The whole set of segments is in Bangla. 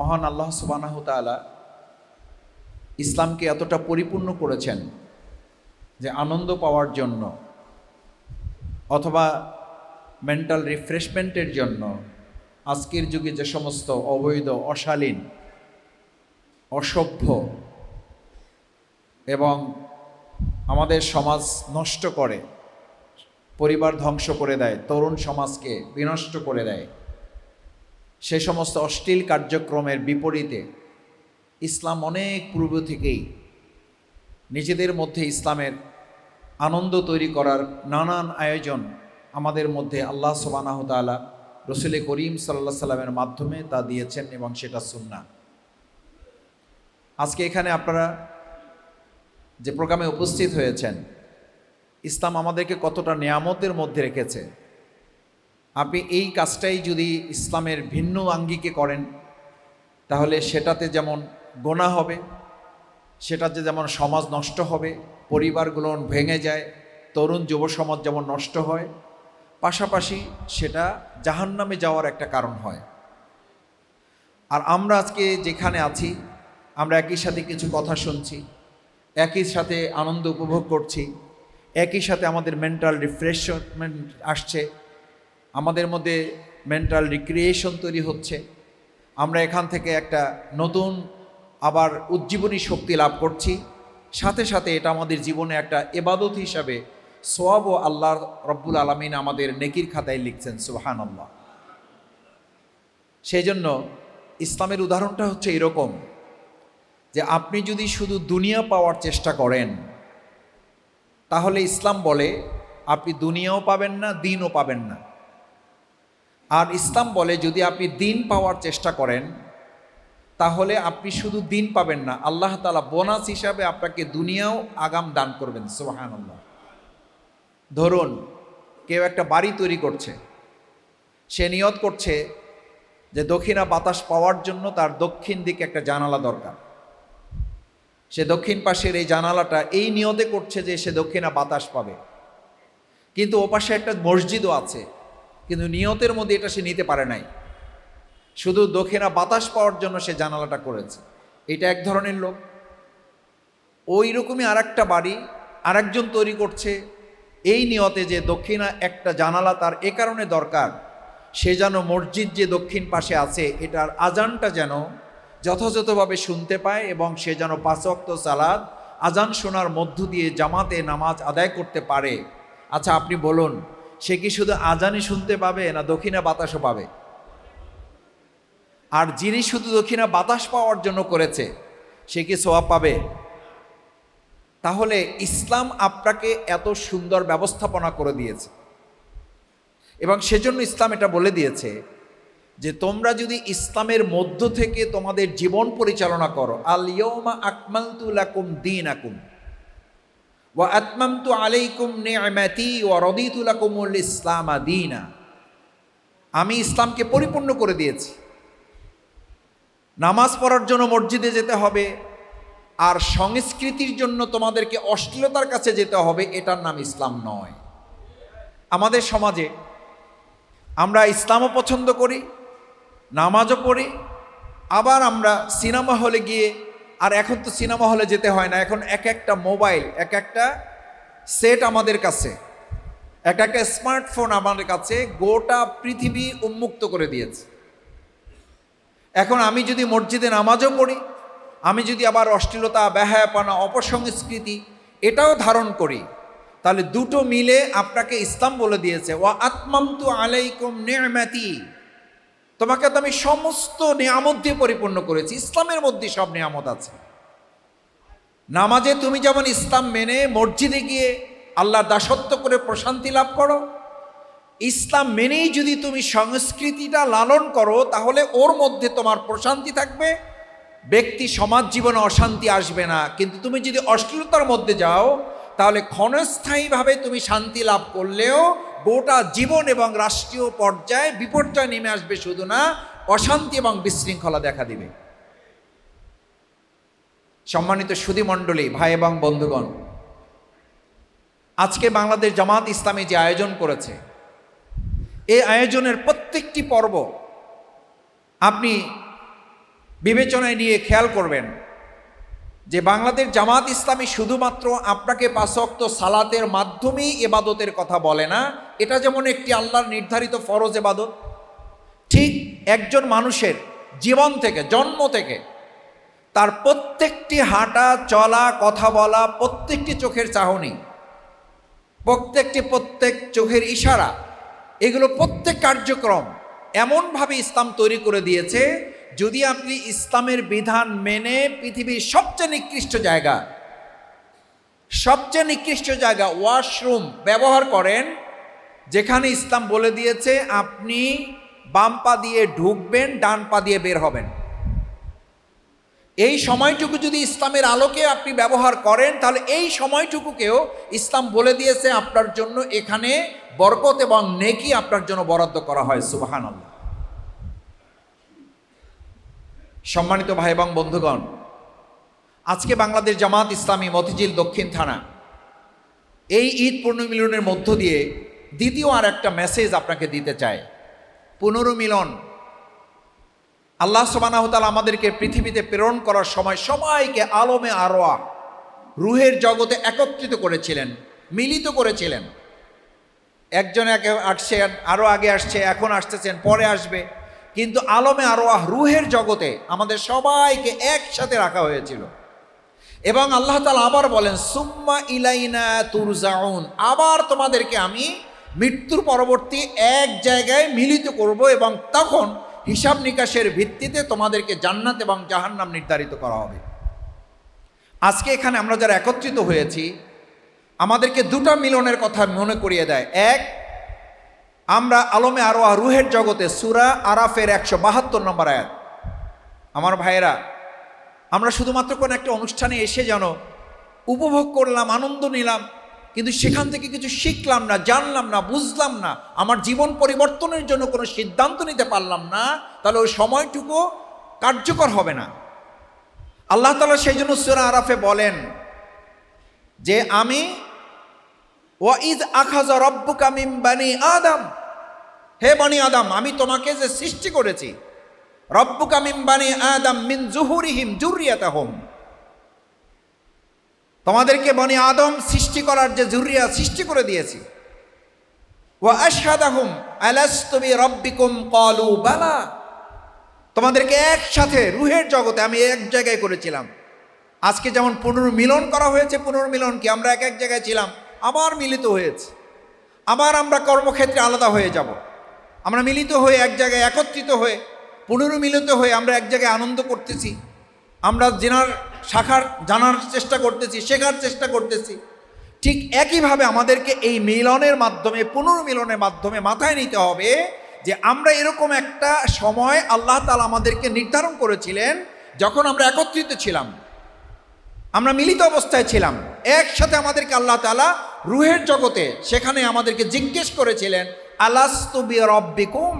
মহান আল্লাহ সুবহানাহু ওয়া তাআলা ইসলামকে এতটা পরিপূর্ণ করেছেন যে আনন্দ পাওয়ার জন্য অথবা মেন্টাল রিফ্রেশমেন্টের জন্য আজকের যুগে যে সমস্ত অবৈধ, অশালীন, অসভ্য এবং আমাদের সমাজ নষ্ট করে, পরিবার ধ্বংস করে দেয়, তরুণ সমাজকে বিনষ্ট করে দেয়, সে সমস্ত অশ্লীল কার্যক্রমের বিপরীতে ইসলাম অনেক পূর্ব থেকেই নিজেদের মধ্যে ইসলামের আনন্দ তৈরি করার নানান আয়োজন আমাদের মধ্যে আল্লাহ সুবহানাহু ওয়া তাআলা রসুল করিম সাল্লাল্লাহু আলাইহি সাল্লামের মাধ্যমে তা দিয়েছেন এবং সেটা সুন্নাহ। আজকে এখানে আপনারা যে প্রোগ্রামে উপস্থিত হয়েছেন, ইসলাম আমাদেরকে কতটা নিয়ামতের মধ্যে রেখেছে। আপনি এই কাজটাই যদি ইসলামের ভিন্ন আঙ্গিকে করেন তাহলে সেটাতে যেমন গোনাহ হবে, সেটাতে যেমন সমাজ নষ্ট হবে, পরিবারগুলো ভেঙে যায়, তরুণ যুব সমাজ যেমন নষ্ট হয়, পাশাপাশি সেটা জাহান্নামে যাওয়ার একটা কারণ হয়। আর আমরা আজকে যেখানে আছি, আমরা একই সাথে কিছু কথা শুনছি, একই সাথে আনন্দ উপভোগ করছি, একই সাথে আমাদের মেন্টাল রিফ্রেশমেন্ট আসছে, আমাদের মধ্যে মেন্টাল রিক্রিয়েশন তৈরি হচ্ছে, আমরা এখান থেকে একটা নতুন আবার উজ্জীবনী শক্তি লাভ করছি, সাথে সাথে এটা আমাদের জীবনে একটা ইবাদত হিসাবে সওয়াব ও আল্লাহ রব্বুল আলামিন আমাদের নেকির খাতায় লিখছেন, সুবহানাল্লাহ। সেই জন্য ইসলামের উদাহরণটা হচ্ছে এরকম যে আপনি যদি শুধু দুনিয়া পাওয়ার চেষ্টা করেন তাহলে ইসলাম বলে আপনি দুনিয়াও পাবেন না, দিনও পাবেন না। আর ইসলাম বলে যদি আপনি দিন পাওয়ার চেষ্টা করেন তাহলে আপনি শুধু দিন পাবেন না, আল্লাহ তাআলা বোনাস হিসাবে আপনাকে দুনিয়াও আগাম দান করবেন, সুবহানাল্লাহ। ধরুন কেউ একটা বাড়ি তৈরি করছে, সে নিয়ত করছে যে দক্ষিণা বাতাস পাওয়ার জন্য তার দক্ষিণ দিকে একটা জানালা দরকার। সে দক্ষিণ পাশের এই জানালাটা এই নিয়তে করছে যে সে দক্ষিণা বাতাস পাবে, কিন্তু ওপাশে একটা মসজিদও আছে, কিন্তু নিয়তের মধ্যে এটা সে নিতে পারে নাই, শুধু দক্ষিণা বাতাস পাওয়ার জন্য সে জানালাটা করেছে। এটা এক ধরনের লোক। ওই রকমই আর একটা বাড়ি আরেকজন তৈরি করছে এই নিয়তে যে দক্ষিণা একটা জানালা তার এ কারণে দরকার, সে যেন মসজিদ যে দক্ষিণ পাশে আছে এটার আজানটা যেন যথাযথভাবে শুনতে পায় এবং সে যেন 5 ওয়াক্ত সালাত আজান শোনার মধ্য দিয়ে জামাতে নামাজ আদায় করতে পারে। আচ্ছা আপনি বলুন, সে কি শুধু আজানই শুনতে পাবে না দক্ষিণা বাতাসও পাবে? আর যিনি শুধু দক্ষিণা বাতাস পাওয়ার জন্য করেছে সে কি সওয়াব পাবে? তাহলে ইসলাম আপনাকে এত সুন্দর ব্যবস্থাপনা করে দিয়েছে এবং সেজন্য ইসলাম এটা বলে দিয়েছে যে তোমরা যদি ইসলামের মধ্য থেকে তোমাদের জীবন পরিচালনা করো, আল ইয়াউমা আকমালতু লাকুম দীনাকুম ওয়া আতমামতু আলাইকুম নি'মাতি ওয়া রাদিতু লাকুমুল ইসলামা দীনা, আমি ইসলামকে পরিপূর্ণ করে দিয়েছি। নামাজ পড়ার জন্য মসজিদে যেতে হবে আর সংস্কৃতির জন্য তোমাদেরকে অশ্লীলতার কাছে যেতে হবে, এটার নাম ইসলাম নয়। আমাদের সমাজে আমরা ইসলামও পছন্দ করি, নামাজও পড়ি, আবার আমরা সিনেমা হলে গিয়ে, আর এখন তো সিনেমা হলে যেতে হয় না, এখন এক একটা মোবাইল, এক একটা সেট আমাদের কাছে, এক একটা স্মার্টফোন আমাদের কাছে গোটা পৃথিবী উন্মুক্ত করে দিয়েছে। এখন আমি যদি মসজিদে নামাজও পড়ি, আমি যদি আবার অশ্লীলতা, বেহায়াপনা, অপসংস্কৃতি এটাও ধারণ করি, তাহলে দুটো মিলে আপনাকে ইসলাম বলে দিয়েছে ওয়া আতমামতু আলাইকুম নি'মাতি, তোমাকে তো আমি সমস্ত নিয়ামত দিয়ে পরিপূর্ণ করেছি। ইসলামের মধ্যে সব নিয়ামত আছে। নামাজে তুমি যেমন ইসলাম মেনে মসজিদে গিয়ে আল্লাহর দাসত্ব করে প্রশান্তি লাভ করো, ইসলাম মেনেই যদি তুমি সংস্কৃতিটা লালন করো তাহলে ওর মধ্যে তোমার প্রশান্তি থাকবে, ব্যক্তি সমাজ জীবনে অশান্তি আসবে না। কিন্তু তুমি যদি অশ্লীলতার মধ্যে যাও তাহলে ক্ষণস্থায়ীভাবে তুমি শান্তি লাভ করলেও গোটা জীবন এবং রাষ্ট্রীয় পর্যায়ে বিপর্যয় নেমে আসবে, শুধু না অশান্তি এবং বিশৃঙ্খলা দেখা দিবে। সম্মানিত সুধী মণ্ডলী, ভাই এবং বন্ধুগণ, আজকে বাংলাদেশ জামাত ইসলামী যে আয়োজন করেছে, এই আয়োজনের প্রত্যেকটি পর্ব আপনি বিবেচনায় নিয়ে খেয়াল করবেন যে বাংলাদেশ জামাত ইসলামী শুধুমাত্র আপনাকে 5 ওয়াক্ত সালাতের মাধ্যমেই ইবাদতের কথা বলে না। এটা যেমন একটি আল্লাহর নির্ধারিত ফরজ ইবাদত, ঠিক একজন মানুষের জীবন থেকে, জন্ম থেকে তার প্রত্যেকটি হাঁটা চলা, কথা বলা, প্রত্যেকটি চোখের চাহনি, প্রত্যেক চোখের ইশারা, এগুলো প্রত্যেক কার্যক্রম এমনভাবে ইসলাম তৈরি করে দিয়েছে, যদি আপনি ইসলামের বিধান মেনে পৃথিবীর সবচেয়ে নিকৃষ্ট জায়গা ওয়াশরুম ব্যবহার করেন, যেখানে ইসলাম বলে দিয়েছে আপনি বাম পা দিয়ে ঢুকবেন, ডান পা দিয়ে বের হবেন, এই সময়টুকু যদি ইসলামের আলোকে আপনি ব্যবহার করেন, তাহলে এই সময়টুকুকেও ইসলাম বলে দিয়েছে আপনার জন্য এখানে বরকত এবং নেকি আপনার জন্য বরাদ্দ করা হয়। সুবহানাল্লাহ। সম্মানিত ভাই এবং বন্ধুগণ, আজকে বাংলাদেশ জামাত ইসলামী মতিঝিল দক্ষিণ থানা এই ঈদ পুনর্মিলনের মধ্য দিয়ে দ্বিতীয় আর একটা মেসেজ আপনাকে দিতে চায়। পুনর্মিলন, আল্লাহ সুবহানাহু ওয়া তাআলা আমাদেরকে পৃথিবীতে প্রেরণ করার সময় সবাইকে আলমে আরওয়াহ, রুহের জগতে একত্রিত করেছিলেন, মিলিত করেছিলেন। একজন আসছে, আরও আগে আসছে, এখন আসতেছেন, পরে আসবে, কিন্তু আলমে আরওয়াহ, রুহের জগতে আমাদের সবাইকে একসাথে রাখা হয়েছিল। এবং আল্লাহ তাআলা আবার বলেন, সুম্মা ইলাইনা তুরজাউন, আবার তোমাদেরকে আমি মৃত্যুর পরবর্তী এক জায়গায় মিলিত করব এবং তখন হিসাব নিকাশের ভিত্তিতে তোমাদেরকে জান্নাত এবং জাহান্নাম নির্ধারিত করা হবে। আজকে এখানে আমরা যারা একত্রিত হয়েছি, আমাদেরকে দুটা মিলনের কথা মনে করিয়ে দেয়। এক, আমরা আলমে আরওয়াহ, রুহের জগতে সূরা আরাফের 172 নম্বর আয়াত। আমার ভাইয়েরা, আমরা শুধুমাত্র কোনো একটা অনুষ্ঠানে এসে যেন উপভোগ করলাম, আনন্দ নিলাম, কিন্তু সেখান থেকে কিছু শিখলাম না, জানলাম না, বুঝলাম না, আমার জীবন পরিবর্তনের জন্য কোনো সিদ্ধান্ত নিতে পারলাম না, তাহলে ওই সময়টুকু কার্যকর হবে না। আল্লাহ তাআলা সেই জন্য সূরা আরাফে বলেন যে আমি ওয়াইজ আখাযা রাব্বুকা মিন বানি আদম, হে বনি আদম, আমি তোমাকে যে সৃষ্টি করেছি, রব্বুকা মিন বানি আদম মিন যুহুরিহিম যুররিয়াতাহুম, তোমাদেরকে বনি আদম সৃষ্টি করার যে যুররিয়া সৃষ্টি করে দিয়েছি। ওয়া আশহাদাহুম আলাস্তু বিরাব্বিকুম ক্বালু বালা, তোমাদেরকে একসাথে রুহের জগতে আমি এক জায়গায় করেছিলাম। আজকে যেমন পুনর্মিলন করা হয়েছে, পুনর্মিলন কি আমরা এক জায়গায় ছিলাম, আবার মিলিত হয়েছে, আবার আমরা কর্মক্ষেত্রে আলাদা হয়ে যাব, আমরা মিলিত হয়ে এক জায়গায় একত্রিত হয়ে পুনর্মিলিত হয়ে আমরা এক জায়গায় আনন্দ করতেছি, আমরা জানার চেষ্টা করতেছি, শেখার চেষ্টা করতেছি। ঠিক একইভাবে আমাদেরকে এই মিলনের মাধ্যমে, পুনর্মিলনের মাধ্যমে মাথায় নিতে হবে যে আমরা এরকম একটা সময় আল্লাহ তাআলা আমাদেরকে নির্ধারণ করেছিলেন, যখন আমরা একত্রিত ছিলাম, আমরা মিলিত অবস্থায় ছিলাম, একসাথে আমাদেরকে আল্লাহ তাআলা রুহের জগতে, সেখানে আমাদেরকে জিজ্ঞেস করেছিলেন, আলাস্তু বিরাব্বিকুম,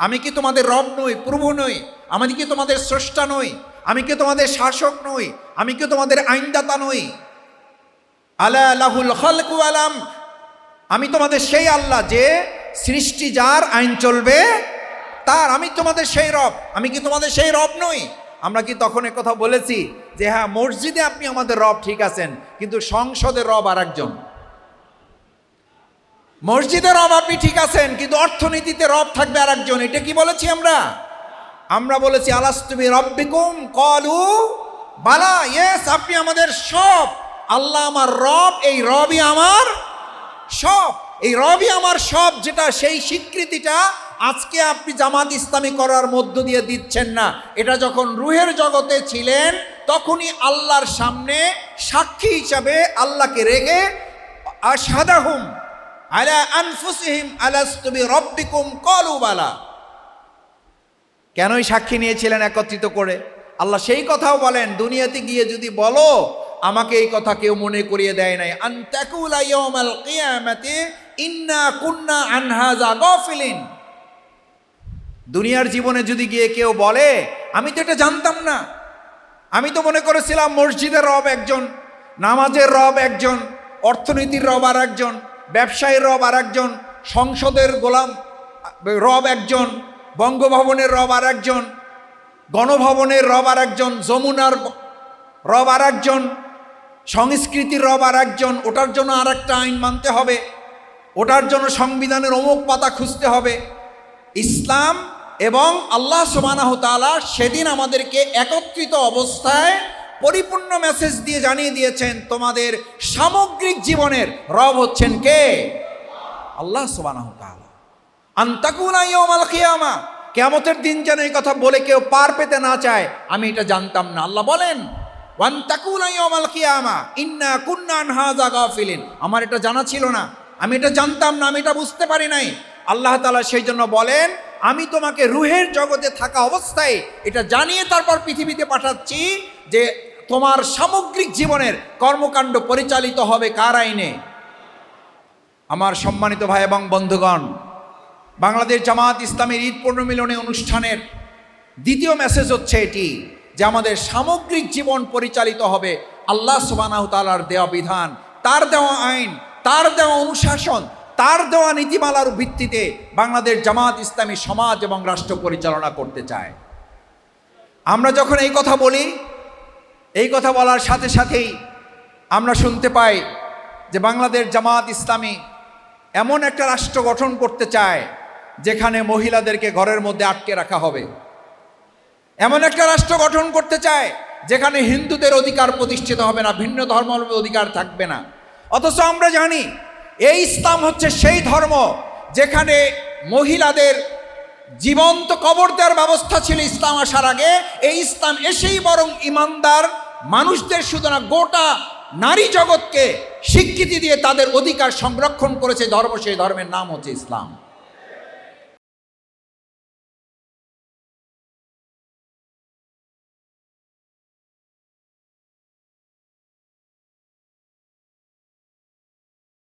আমি কি তোমাদের রব নই, প্রভু নই, আমি কি তোমাদের স্রষ্টা নই, আমি কি তোমাদের শাসক নই, আমি কি তোমাদের আইনদাতা নই, আলা লাহুল খালকু ওয়াল আমর, আমি তোমাদের সেই আল্লাহ যে সৃষ্টি যার, আইন চলবে তার, আমি তোমাদের সেই রব, আমি কি তোমাদের সেই রব নই? আমরা কি তখন কথা বলেছি যে হ্যাঁ, মসজিদে আপনি আমাদের রব ঠিক আছেন, কিন্তু সংসদের রব আর একজন? মসজিদের রব আপনি ঠিক আছেন, কিন্তু অর্থনীতিতে রব থাকবে আর একজন, এটা কি বলেছি আমরা? আমরা বলেছি আলাস্তু বিরাব্বিকুম ক্বালু বালা, ইয়েস, আপনি আমাদের সব, আল্লাহ আমার রব, এই রবই আমার সব, এই রবই আমার সব, যেটা সেই স্বীকৃতিটা আজকে আপনি জামাত ইসলামী করার মধ্য দিয়ে দিচ্ছেন না। এটা যখন রুহের জগতে ছিলেন, তখনই আল্লাহর সামনে সাক্ষী হিসাবে আল্লাহকে রেখে আশহাদাহুম আলা আনফুসিহিম আলাস্তু বিরাব্বিকুম ক্বালু বালা, কেনই সাক্ষী নিয়েছিলেন একত্রিত করে? আল্লাহ সেই কথাও বলেন, দুনিয়াতে গিয়ে যদি বলো আমাকে এই কথা কেউ মনে করিয়ে দেয় নাই, আনতাকুলা ইয়াউমাল কিয়ামাতি ইন্না কুন্না আন হাযা গাফিলিন, দুনিয়ার জীবনে যদি গিয়ে কেউ বলে আমি তো এটা জানতাম না, আমি তো মনে করেছিলাম মসজিদের রব একজন, নামাজের রব একজন, অর্থনীতির রব আর একজন, ব্যবসায়ীর রব আর একজন, সংসদের গোলাম রব একজন, বঙ্গভবনের রব আর একজন, গণভবনের রব আর একজন, যমুনার রব আর একজন, সংস্কৃতির রব আর একজন, ওটার জন্য আর একটা আইন মানতে হবে, ওটার জন্য সংবিধানের অমুক পাতা খুঁজতে হবে। ইসলাম এবং আল্লাহ সুবহানাহু ওয়া তাআলা সেদিন আমাদেরকে একত্রিত অবস্থায় পরিপূর্ণ মেসেজ দিয়ে জানিয়ে দিয়েছেন, তোমাদের সামগ্রিক জীবনের রব হচ্ছেন কে? আল্লাহ সুবহানাহু ওয়া তাআলা। আনতাকুনা ইয়াউমাল কিয়ামা, কিয়ামতের দিন যেন এই কথা বলে কেউ পার পেতে না চায়, আমি এটা জানতাম না। আল্লাহ বলেন, ওয়ানতাকুনা ইয়াউমাল কিয়ামা ইন্না কুন্না আন হাযা গাফিলিন, আমার এটা জানা ছিল না, আমি এটা জানতাম না, আমি এটা বুঝতে পারি নাই। আল্লাহ তাআলা সেই জন্য বলেন, আমি তোমাকে রুহের জগতে থাকা অবস্থায় এটা জানিয়ে তারপর পৃথিবীতে পাঠাচ্ছি যে তোমার সামগ্রিক জীবনের কর্মকাণ্ড পরিচালিত হবে কার আইনে? আমার সম্মানিত ভাই এবং বন্ধুগণ, বাংলাদেশ জামাত ইসলামীর ঈদ পুনর্মিলনী অনুষ্ঠানের দ্বিতীয় মেসেজ হচ্ছে এটি যে আমাদের সামগ্রিক জীবন পরিচালিত হবে আল্লাহ সুবহানাহু ওয়া তাআলার দেওয়া বিধান, তার দেওয়া আইন, তার দেওয়া অনুশাসন, তার দেওয়া নীতিমালার ভিত্তিতে বাংলাদেশ জামাত ইসলামী সমাজ এবং রাষ্ট্র পরিচালনা করতে চায়। আমরা যখন এই কথা বলি, এই কথা বলার সাথে সাথেই আমরা শুনতে পাই যে বাংলাদেশ জামাত ইসলামী এমন একটা রাষ্ট্র গঠন করতে চায় যেখানে মহিলাদেরকে ঘরের মধ্যে আটকে রাখা হবে, এমন একটা রাষ্ট্র গঠন করতে চায় যেখানে হিন্দুদের অধিকার প্রতিষ্ঠিত হবে না, ভিন্ন ধর্মাবলম্বীর অধিকার থাকবে না। অথচ আমরা জানি এই ইসলাম হচ্ছে সেই ধর্ম যেখানে মহিলাদের জীবন্ত কবর দেওয়ার ব্যবস্থা ছিল ইসলাম আসার আগে। এই ইসলাম এসেই বরং ইমানদার মানুষদের শুধু না, গোটা নারী জগৎকে স্বীকৃতি দিয়ে তাদের অধিকার সংরক্ষণ করেছে ধর্ম, সেই ধর্মের নাম হচ্ছে ইসলাম।